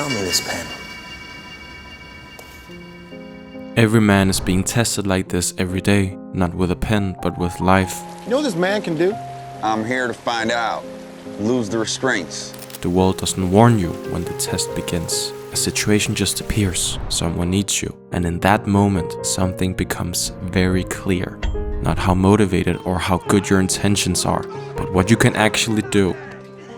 Sell me this pen. Every man is being tested like this every day, not with a pen, but with life. You know what this man can do? I'm here to find out. Lose the restraints. The world doesn't warn you when the test begins. A situation just appears, someone needs you, and in that moment, something becomes very clear. Not how motivated or how good your intentions are, but what you can actually do.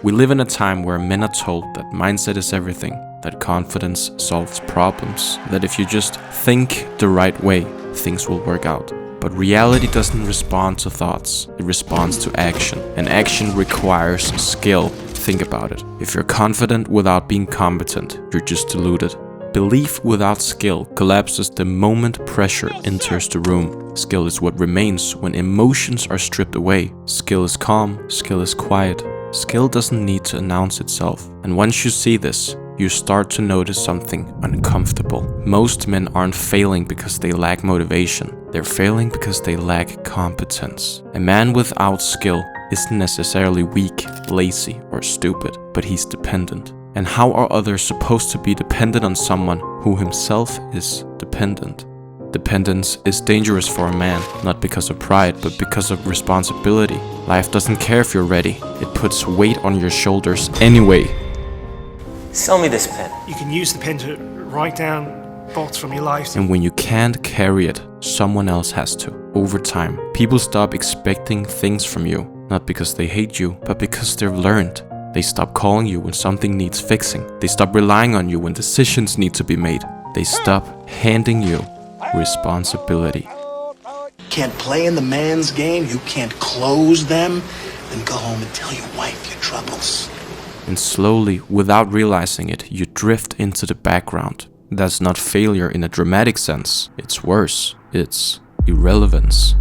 We live in a time where men are told that mindset is everything, that confidence solves problems, that if you just think the right way, things will work out. But reality doesn't respond to thoughts, it responds to action, and action requires skill. Think about it. If you're confident without being competent, you're just deluded. Belief without skill collapses the moment pressure enters the room. Skill is what remains when emotions are stripped away. Skill is calm, skill is quiet. Skill doesn't need to announce itself. And once you see this, you start to notice something uncomfortable. Most men aren't failing because they lack motivation. They're failing because they lack competence. A man without skill isn't necessarily weak, lazy, or stupid, but he's dependent. And how are others supposed to be dependent on someone who himself is dependent? Dependence is dangerous for a man, not because of pride, but because of responsibility. Life doesn't care if you're ready. It puts weight on your shoulders anyway. Sell me this pen. You can use the pen to write down thoughts from your life. And when you can't carry it, someone else has to. Over time, people stop expecting things from you, not because they hate you, but because they've learned. They stop calling you when something needs fixing. They stop relying on you when decisions need to be made. They stop handing you responsibility. Can't play in the man's game, you can't close them, then go home and tell your wife your troubles. And slowly, without realizing it, you drift into the background. That's not failure in a dramatic sense. It's worse. It's irrelevance.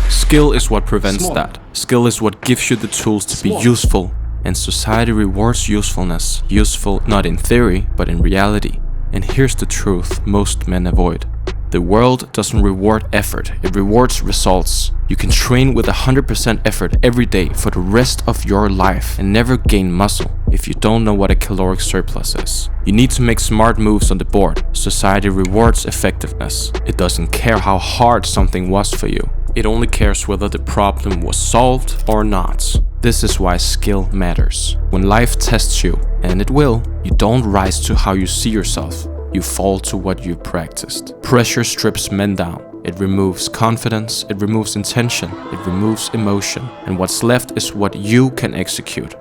Skill is what prevents that. Skill is what gives you the tools to be useful. And society rewards usefulness. Useful not in theory, but in reality. And here's the truth most men avoid. The world doesn't reward effort, it rewards results. You can train with 100% effort every day for the rest of your life and never gain muscle if you don't know what a caloric surplus is. You need to make smart moves on the board. Society rewards effectiveness. It doesn't care how hard something was for you. It only cares whether the problem was solved or not. This is why skill matters. When life tests you, and it will, you don't rise to how you see yourself. You fall to what you practiced. Pressure strips men down. It removes confidence, it removes intention, it removes emotion. And what's left is what you can execute.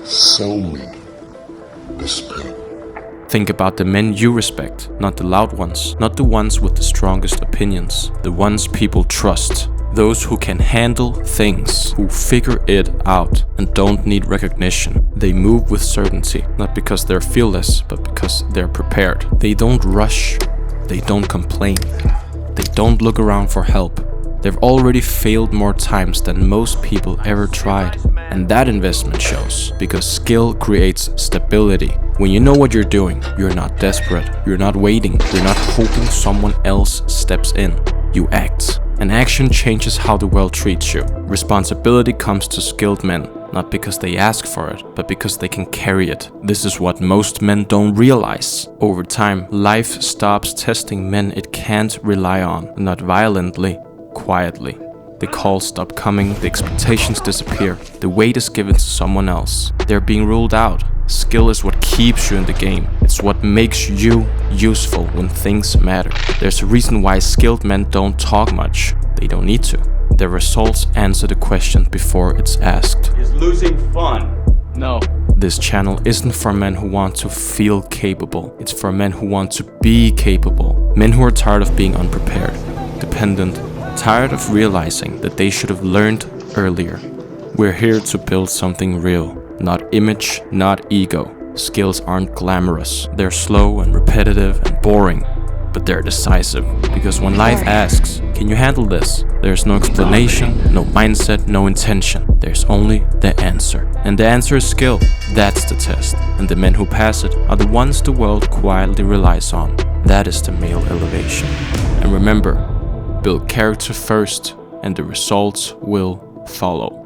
Sell me this pen. Think about the men you respect, not the loud ones, not the ones with the strongest opinions, the ones people trust. Those who can handle things, who figure it out and don't need recognition. They move with certainty, not because they're fearless, but because they're prepared. They don't rush, they don't complain, they don't look around for help. They've already failed more times than most people ever tried. And that investment shows, because skill creates stability. When you know what you're doing, you're not desperate, you're not waiting, you're not hoping someone else steps in. You act. And action changes how the world treats you. Responsibility comes to skilled men, not because they ask for it, but because they can carry it. This is what most men don't realize. Over time, life stops testing men it can't rely on, not violently, quietly. The calls stop coming, the expectations disappear, the weight is given to someone else. They're being ruled out. Skill is what keeps you in the game. It's what makes you useful when things matter. There's a reason why skilled men don't talk much. They don't need to. Their results answer the question before it's asked. Is losing fun? No. This channel isn't for men who want to feel capable. It's for men who want to be capable. Men who are tired of being unprepared, dependent, tired of realizing that they should have learned earlier. We're here to build something real. Not image, not ego. Skills aren't glamorous. They're slow and repetitive and boring, but they're decisive. Because when life asks, can you handle this? There's no explanation, no mindset, no intention. There's only the answer. And the answer is skill. That's the test. And the men who pass it are the ones the world quietly relies on. That is the male elevation. And remember, build character first, and the results will follow.